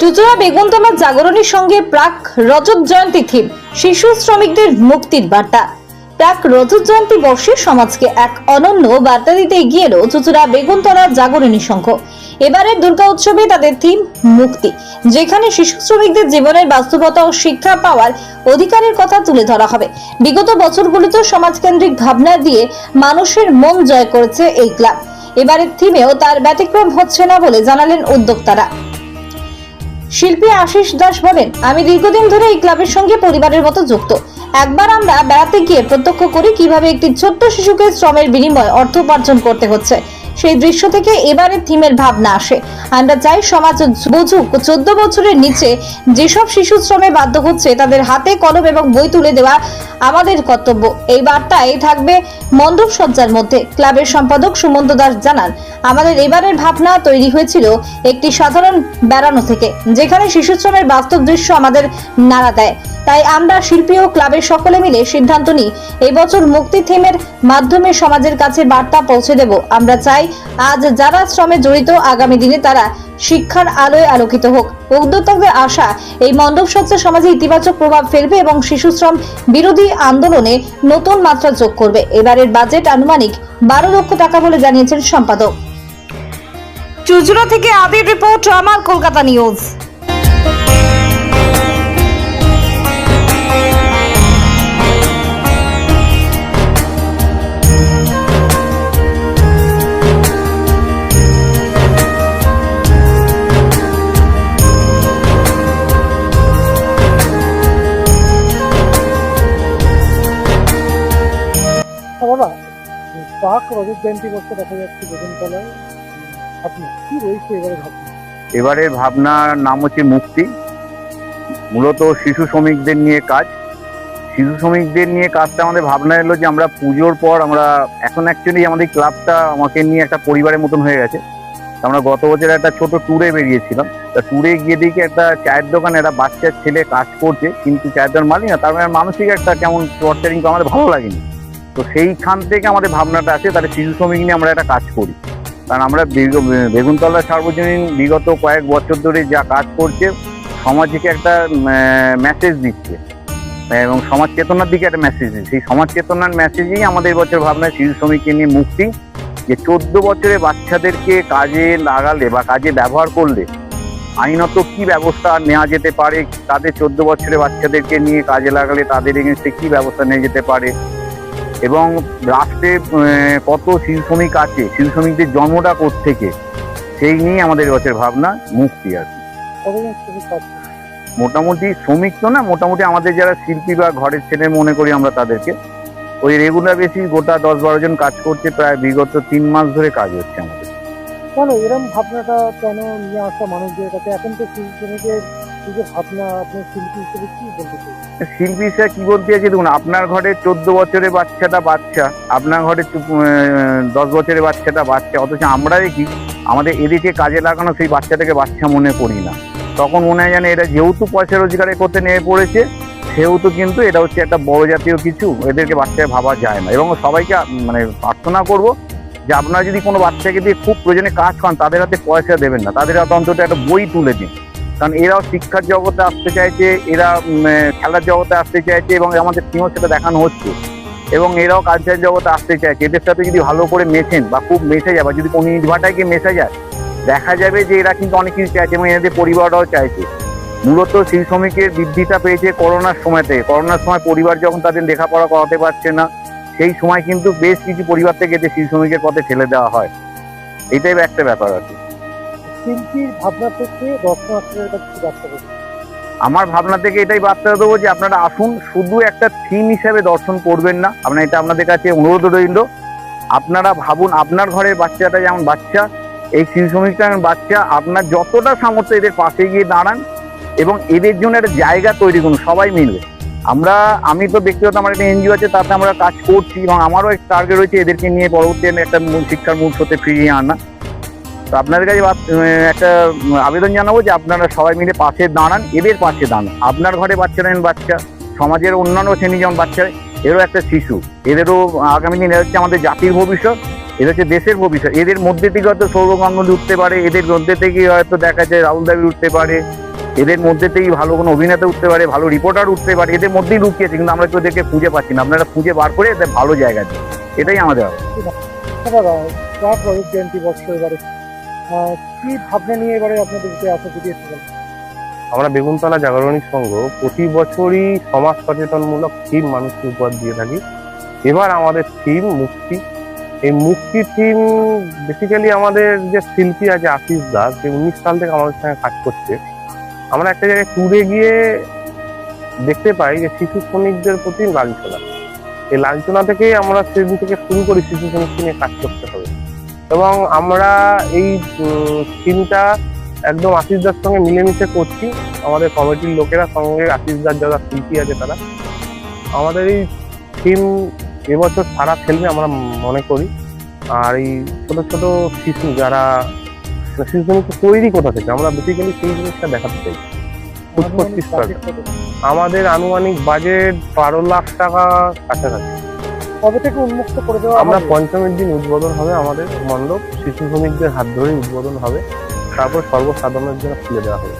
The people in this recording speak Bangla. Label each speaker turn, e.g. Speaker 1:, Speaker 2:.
Speaker 1: চুচুড়া বেগুনতলা জাগরণীর সঙ্গে প্রাক রজত জয়ন্তী থিম শিশু শ্রমিকদের মুক্তির বার্তা। প্রাক রজত জয়ন্তী বর্ষে সমাজকে এক অনন্য বার্তা দিতে এগিয়ে এলো চুচুড়া বেগুনতলা জাগরণী সংঘ। এবারের দুর্গা উৎসবে তাদের থিম মুক্তি, যেখানে শিশু শ্রমিকদের জীবনের বাস্তবতা ও শিক্ষা পাওয়ার অধিকারের কথা তুলে ধরা হবে। বিগত বছরগুলিতে সমাজকেন্দ্রিক ভাবনা দিয়ে মানুষের মন জয় করেছে এই ক্লাব। এবারের থিমেও তার ব্যতিক্রম হচ্ছে না বলে জানালেন উদ্যোক্তারা। শিল্পী আশিস দাস বলেন, আমি দীর্ঘদিন ধরে এই ক্লাবের সঙ্গে পরিবারের মতো যুক্ত। একবার আমরা বেড়াতে গিয়ে প্রত্যক্ষ করি কিভাবে একটি ছোট্ট শিশুকে শ্রমের বিনিময়ে অর্থ উপার্জন করতে হচ্ছে। সেই দৃশ্য থেকে এবারের থিমের ভাবনা আসে। আমরা চাই সমাজ বুঝুক 14 বছরের নিচে যেসব শিশু শ্রমে বাধ্য হচ্ছে তাদের হাতে কলম এবং বই তুলে দেওয়া আমাদের কর্তব্য। এই বার্তায় থাকবে মণ্ডপ সজ্জার মধ্যে। ক্লাবের সম্পাদক সুমন্ত দাস জানান, আমাদের এবারের ভাবনা তৈরি হয়েছিল একটি সাধারণ বেড়ানো থেকে, যেখানে শিশু শ্রমের বাস্তব দৃশ্য আমাদের নাড়া দেয়। তাই আমরা শিল্পী ও ক্লাবের সকলে মিলে সিদ্ধান্ত নিই এই বছর মুক্তি থিমের মাধ্যমে সমাজের কাছে বার্তা পৌঁছে দেব। আমরা চাই আজ যারা শ্রমে জড়িত আগামী দিনে তারা শিক্ষার আলোয় আলোকিত হোক। উদ্যোক্তাদের আশা এই মণ্ডপ সজ্জা সমাজে ইতিবাচক প্রভাব ফেলবে এবং শিশু শ্রম বিরোধী আন্দোলনে নতুন মাত্রা যোগ করবে। এবারের বাজেট আনুমানিক 12 লক্ষ টাকা বলে জানিয়েছেন সম্পাদক। চুচুড়া থেকে আদির রিপোর্ট, আমার কলকাতা নিউজ।
Speaker 2: বাবা, প্রাক রজত জয়ন্তী বর্ষে দেখা যাচ্ছে বেগুনতলায় ভাবনা কি রয়েছে এবারে ভাবনা?
Speaker 3: এবারের ভাবনার নাম হচ্ছে মুক্তি। মূলত শিশু শ্রমিকদের নিয়ে কাজ। শিশু শ্রমিকদের নিয়ে কাজটা আমাদের ভাবনা এলো যে আমরা পুজোর পর আমরা এখন অ্যাকচুয়ালি আমাদের ক্লাবটা আমাকে নিয়ে একটা পরিবারের মতন হয়ে গেছে। আমরা গত বছর একটা ছোট ট্যুরে বেরিয়েছিলাম। তা ট্যুরে গিয়ে দেখি একটা চায়ের দোকানে একটা বাচ্চার ছেলে কাজ করছে, কিন্তু চায়ের দোকান মালিক না, তার মানে মানসিক একটা কেমন টর্চারিং আমাদের ভালো লাগেনি। তো সেইখান থেকে আমাদের ভাবনাটা আসে, তাহলে শিশু শ্রমিক নিয়ে আমরা একটা কাজ করি। কারণ আমরা বেগুনতলা সার্বজনীন বিগত কয়েক বছর ধরে যা কাজ করছে সমাজকে একটা মেসেজ দিচ্ছে এবং সমাজ চেতনার দিকে একটা মেসেজ দিচ্ছে। সেই সমাজ চেতনার মেসেজেই আমাদের এবছর ভাবনা শিশু শ্রমিককে নিয়ে মুক্তি। যে 14 বছরের বাচ্চাদেরকে কাজে লাগালে বা কাজে ব্যবহার করলে আইনত কি ব্যবস্থা নেওয়া যেতে পারে, তাদের 14 বছরের বাচ্চাদেরকে নিয়ে কাজে লাগালে তাদের এগেনস্টে কি ব্যবস্থা নেওয়া যেতে পারে, এবং রাষ্ট্রে কত শিশু শ্রমিক আছে, শিশু শ্রমিকদের জন্মটা কোত্থেকে, সেই নিয়ে আমাদের এবছর ভাবনা মুক্তি আর কি। মোটামুটি শ্রমিক তো না, মোটামুটি আমাদের যারা শিল্পী বা ঘরের ছেলে মনে করি আমরা তাদেরকে, ওই রেগুলার বেসিস গোটা 10-12 জন কাজ করছে। প্রায় বিগত 3 মাস ধরে কাজ হচ্ছে আমাদের।
Speaker 2: কেন এরকম ভাবনাটা কেন নিয়ে আসা মানুষদের কাছে? এখন তো শিশু শ্রমিকের যে ভাবনা, আপনার শিল্পী হিসেবে কি বলতে চাই?
Speaker 3: শিল্পী হিসেবে কি বলতে চাইছি, দেখুন আপনার ঘরে 14 বছরের বাচ্চাটা বাচ্চা, আপনার ঘরে 10 বছরের বাচ্চাটা বাচ্চা, অথচ আমরা দেখি আমাদের এদিকে কাজে লাগানো সেই বাচ্চাটাকে বাচ্চা মনে করি না। তখন মনে হয় যেন এটা যেহেতু পয়সা রোজগারে করতে নেমে পড়েছে সেহেতু কিন্তু এটা হচ্ছে একটা বড় জাতীয় কিছু, এদেরকে বাচ্চাকে ভাবা যায় না। এবং সবাইকে মানে প্রার্থনা করব যে আপনারা যদি কোনো বাচ্চাকে দিয়ে খুব প্রয়োজনে কাজ করেন তাদের হাতে পয়সা দেবেন না, তাদের হাতে অন্তত একটা বই তুলে দিন। কারণ এরাও শিক্ষার জগতে আসতে চাইছে, এরা খেলার জগতে আসতে চাইছে এবং আমাদের টিমও সেটা দেখানো হচ্ছে, এবং এরাও কালচার জগতে আসতে চাইছে। এদের সাথে যদি ভালো করে মেশেন বা খুব মেশে যায়, বা যদি কোনো ইটভাটায় গিয়ে মেশে যায়, দেখা যাবে যে এরা কিন্তু অনেক কিছু চাইছে এবং এদের পরিবারটাও চাইছে। মূলত শিশু শ্রমিকের বৃদ্ধিটা পেয়েছে করোনার সময়তে। করোনার সময় পরিবার যখন তাদের লেখাপড়া করাতে পারছে না, সেই সময় কিন্তু বেশ কিছু পরিবার থেকে এদের শিশু শ্রমিকের পথে ঠেলে দেওয়া হয়। এটাই একটা ব্যাপার আছে।
Speaker 2: শিল্পীর ভাবনা থেকে দর্শনার্থীদের কাছে কি বার্তা দেবে?
Speaker 3: আমার ভাবনা থেকে এটাই বার্তা দেবো যে আপনারা আসুন, শুধু একটা থিম হিসেবে দর্শন করবেন না। আপনারা এটা আপনাদের কাছে অনুরোধ রইল, আপনারা ভাবুন আপনার ঘরের বাচ্চাটা যেমন বাচ্চা, এই শিশু শ্রমিকটা যেমন বাচ্চা। আপনার যতটা সামর্থ্য এদের পাশে গিয়ে দাঁড়ান এবং এদের জন্য একটা জায়গা তৈরি করুন সবাই মিলে। আমি তো ব্যক্তিগত আমার একটা এনজিও আছে, তাতে আমরা কাজ করছি এবং আমারও একটা টার্গেট রয়েছে এদেরকে নিয়ে পরবর্তী একটা শিক্ষার মূল স্রোতে ফিরিয়ে আনা। তো আপনাদের কাছে একটা আবেদন জানাবো যে আপনারা সবাই মিলে পাশে দাঁড়ান, এদের পাশে দাঁড়ান। আপনার ঘরে বাচ্চারা বাচ্চা, সমাজের অন্যান্য শ্রেণী যেমন বাচ্চা, এরও একটা শিশু, এদেরও আগামী দিন এরা হচ্ছে আমাদের জাতির ভবিষ্যৎ, এরা হচ্ছে দেশের ভবিষ্যৎ। এদের মধ্যে থেকে হয়তো সৌরভ গাঙ্গুলি উঠতে পারে, এদের মধ্যে থেকে হয়তো দেখা যায় রাহুল দ্রাবিড় উঠতে পারে, এদের মধ্যেতেই ভালো কোনো অভিনেতা উঠতে পারে, ভালো রিপোর্টার উঠতে পারে, এদের মধ্যেই লুকিয়েছে, কিন্তু আমরা কেউ এদেরকে খুঁজে পাচ্ছি না। আপনারা খুঁজে বার করে এদের ভালো জায়গা দিন, এটাই আমাদের হবে।
Speaker 2: দাদা প্রাক রজত জয়ন্তী বর্ষ এবারে কি ভাবনা নিয়ে এবারে আপনাদেরকে আসা যদি একটু বলেন।
Speaker 4: আমরা বেগুনতলা জাগরণী সংঘ প্রতি বছরই সমাজ সচেতনমূলক থিম মানুষকে উপহার দিয়ে থাকি। এবার আমাদের থিম মুক্তি। এই মুক্তি থিম বেসিক্যালি আমাদের যে শিল্পী আছে আশিস দাস, যে 19 সাল থেকে আমাদের সঙ্গে কাজ করছে। আমরা একটা জায়গায় ট্যুরে গিয়ে দেখতে পাই যে শিশু শ্রমিকদের প্রতি লাঞ্ছনা। এই লাঞ্ছনা থেকেই আমরা সেদিন থেকে শুরু করি শিশু শ্রমিককে নিয়ে কাজ করতে হবে, এবং আমরা এই থিমটা একদম আশিস দার সঙ্গে মিলেমিশে করছি। আমাদের কমিটির লোকেরা সঙ্গে আশিস দার যারা শিল্পী আছে তারা। আমাদের এই থিম এবছর সারা ফেলবে আমরা মনে করি। আর এই ছোট ছোট শিশু যারা শিশু শ্রমিককে তৈরি কোথা থেকে, আমরা বেসিক্যালি সেই জিনিসটা দেখাতে চাই।
Speaker 2: আনুমানিক budget কত?
Speaker 4: আমাদের আনুমানিক বাজেট 12 লাখ টাকা কাছাকাছি।
Speaker 2: কবে থেকে উন্মুক্ত করে দেওয়া
Speaker 4: আমরা
Speaker 2: হবে?
Speaker 4: পঞ্চমীর দিন উদ্বোধন হবে আমাদের মণ্ডপ, শিশু শ্রমিকদের হাত ধরেই উদ্বোধন হবে, তারপর সর্বসাধারণের জন্য খুলে দেওয়া হবে।